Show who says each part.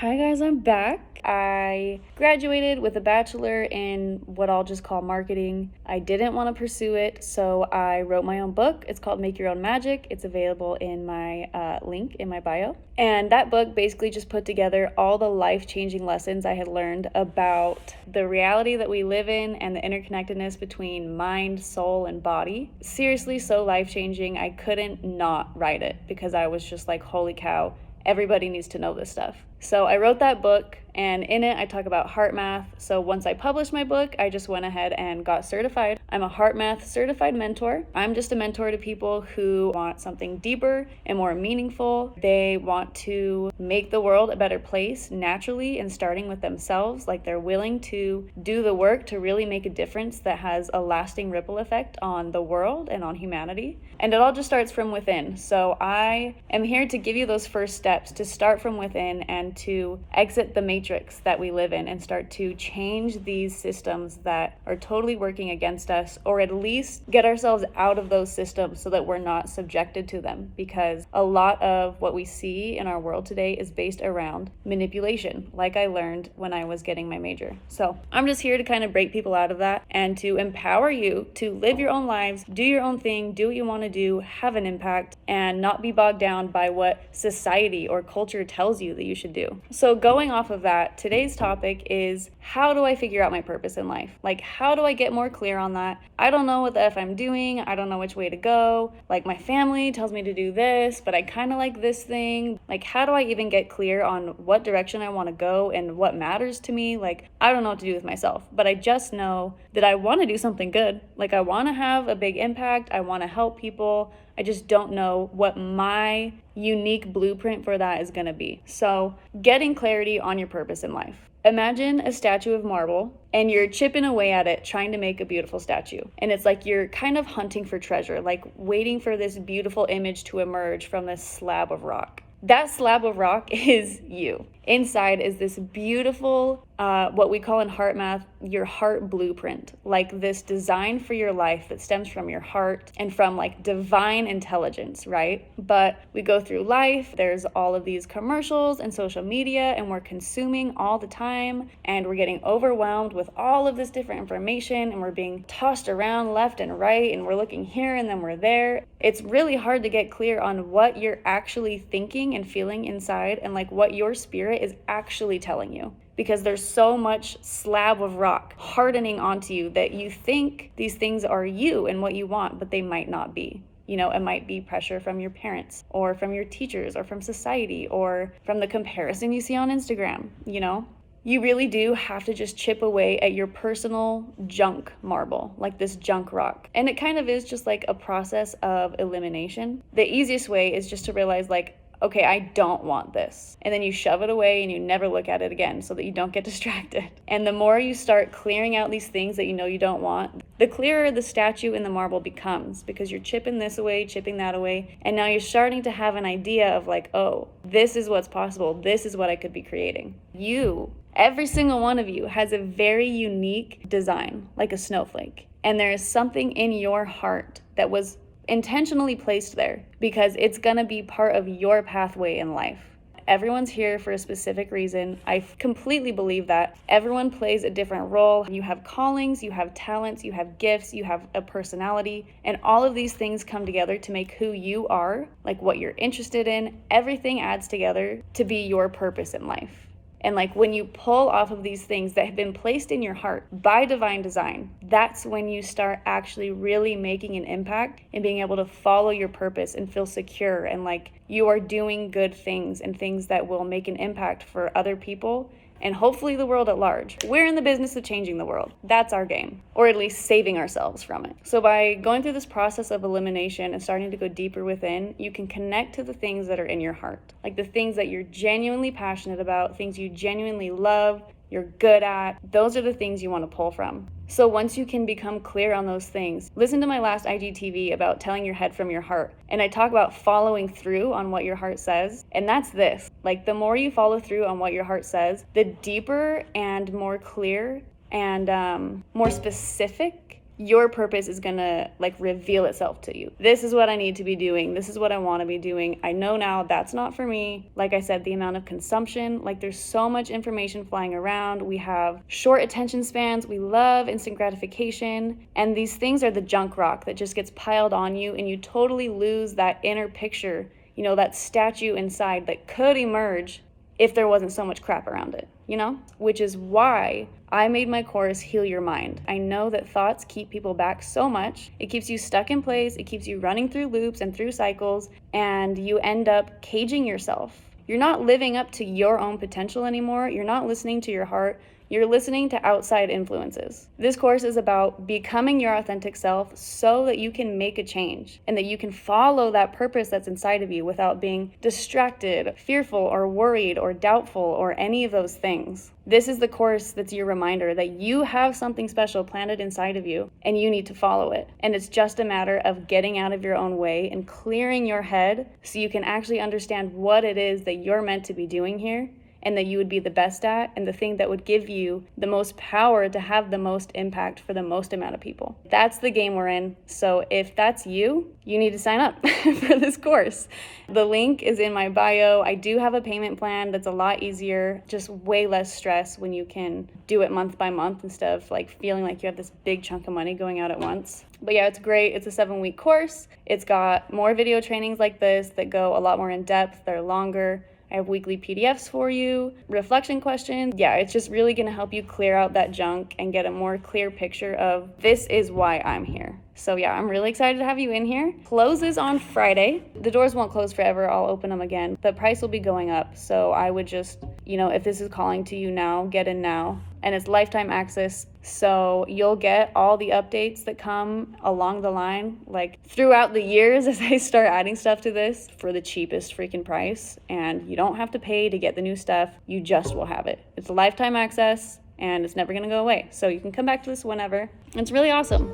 Speaker 1: Hi guys, I'm back. I graduated with a bachelor in what I'll just call marketing. I didn't want to pursue it, so I wrote my own book. It's called Make Your Own Magic. It's available in my link in my bio. And that book basically just put together all the life-changing lessons I had learned about the reality that we live in and the interconnectedness between mind, soul, and body. Seriously, so life-changing. I couldn't not write it because I was just like, holy cow, everybody needs to know this stuff. So I wrote that book, and in it I talk about heart math. So once I published my book, I just went ahead and got certified. I'm a heart math certified mentor. I'm just a mentor to people who want something deeper and more meaningful. They want to make the world a better place naturally and starting with themselves. Like they're willing to do the work to really make a difference that has a lasting ripple effect on the world and on humanity. And it all just starts from within. So I am here to give you those first steps to start from within and to exit the matrix that we live in and start to change these systems that are totally working against us, or at least get ourselves out of those systems so that we're not subjected to them, because a lot of what we see in our world today is based around manipulation, like I learned when I was getting my major. So I'm just here to kind of break people out of that and to empower you to live your own lives, do your own thing, do what you want to do, have an impact, and not be bogged down by what society or culture tells you that you should do. So going off of that, today's topic is, how do I figure out my purpose in life? Like, how do I get more clear on that? I don't know what the F I'm doing. I don't know which way to go. Like, my family tells me to do this, but I kind of like this thing. Like, how do I even get clear on what direction I want to go and what matters to me? Like, I don't know what to do with myself, but I just know that I want to do something good. Like, I want to have a big impact. I want to help people. I just don't know what my unique blueprint for that is going to be. So, getting clarity on your purpose in life. Imagine a statue of marble and you're chipping away at it trying to make a beautiful statue. And it's like you're kind of hunting for treasure, like waiting for this beautiful image to emerge from this slab of rock. That slab of rock is you. Inside is this beautiful, what we call in heart math, your heart blueprint, like this design for your life that stems from your heart and from like divine intelligence, right? But we go through life, there's all of these commercials and social media, and we're consuming all the time, and we're getting overwhelmed with all of this different information, and we're being tossed around left and right, and we're looking here and then we're there. It's really hard to get clear on what you're actually thinking and feeling inside, and like what your spirit is actually telling you, because there's so much slab of rock hardening onto you that you think these things are you and what you want, but they might not be. You know, it might be pressure from your parents or from your teachers or from society or from the comparison you see on Instagram. You know, you really do have to just chip away at your personal junk marble, like this junk rock. And it kind of is just like a process of elimination. The easiest way is just to realize, like, okay, I don't want this. And then you shove it away and you never look at it again so that you don't get distracted. And the more you start clearing out these things that you know you don't want, the clearer the statue in the marble becomes, because you're chipping this away, chipping that away. And now you're starting to have an idea of like, oh, this is what's possible. This is what I could be creating. Every single one of you has a very unique design, like a snowflake. And there is something in your heart that was intentionally placed there because it's gonna be part of your pathway in life. Everyone's here for a specific reason. I completely believe that. Everyone plays a different role. You have callings, you have talents, you have gifts, you have a personality, and all of these things come together to make who you are, like what you're interested in. Everything adds together to be your purpose in life. And like when you pull off of these things that have been placed in your heart by divine design, that's when you start actually really making an impact and being able to follow your purpose and feel secure and like you are doing good things and things that will make an impact for other people and hopefully the world at large. We're in the business of changing the world. That's our game, or at least saving ourselves from it. So by going through this process of elimination and starting to go deeper within, you can connect to the things that are in your heart, like the things that you're genuinely passionate about, things you genuinely love, you're good at. Those are the things you want to pull from. So once you can become clear on those things, listen to my last IGTV about telling your head from your heart. And I talk about following through on what your heart says. And that's this, like the more you follow through on what your heart says, the deeper and more clear and more specific your purpose is gonna like reveal itself to you. This is what I need to be doing. This is what I want to be doing. I know now that's not for me. Like I said, the amount of consumption, like there's so much information flying around. We have short attention spans. We love instant gratification. And these things are the junk rock that just gets piled on you, and you totally lose that inner picture, you know, that statue inside that could emerge if there wasn't so much crap around it, you know? Which is why I made my course Heal Your Mind. I know that thoughts keep people back so much. It keeps you stuck in place. It keeps you running through loops and through cycles, and you end up caging yourself. You're not living up to your own potential anymore. You're not listening to your heart. You're listening to outside influences. This course is about becoming your authentic self so that you can make a change and that you can follow that purpose that's inside of you without being distracted, fearful, or worried, or doubtful, or any of those things. This is the course that's your reminder that you have something special planted inside of you and you need to follow it. And it's just a matter of getting out of your own way and clearing your head so you can actually understand what it is that you're meant to be doing here, and that you would be the best at, and the thing that would give you the most power to have the most impact for the most amount of people. That's the game we're in. So if that's you, you need to sign up for this course. The link is in my bio. I do have a payment plan that's a lot easier, just way less stress when you can do it month by month instead of like feeling like you have this big chunk of money going out at once. But yeah, it's great. It's a 7-week course. It's got more video trainings like this that go a lot more in depth. They're longer. I have weekly PDFs for you, reflection questions. Yeah, it's just really gonna help you clear out that junk and get a more clear picture of this is why I'm here. So yeah, I'm really excited to have you in here. Closes on Friday. The doors won't close forever. I'll open them again. The price will be going up. So I would just, you know, if this is calling to you now, get in now. And it's lifetime access. So you'll get all the updates that come along the line, like throughout the years as I start adding stuff to this for the cheapest freaking price. And you don't have to pay to get the new stuff. You just will have it. It's lifetime access and it's never gonna go away. So you can come back to this whenever. It's really awesome.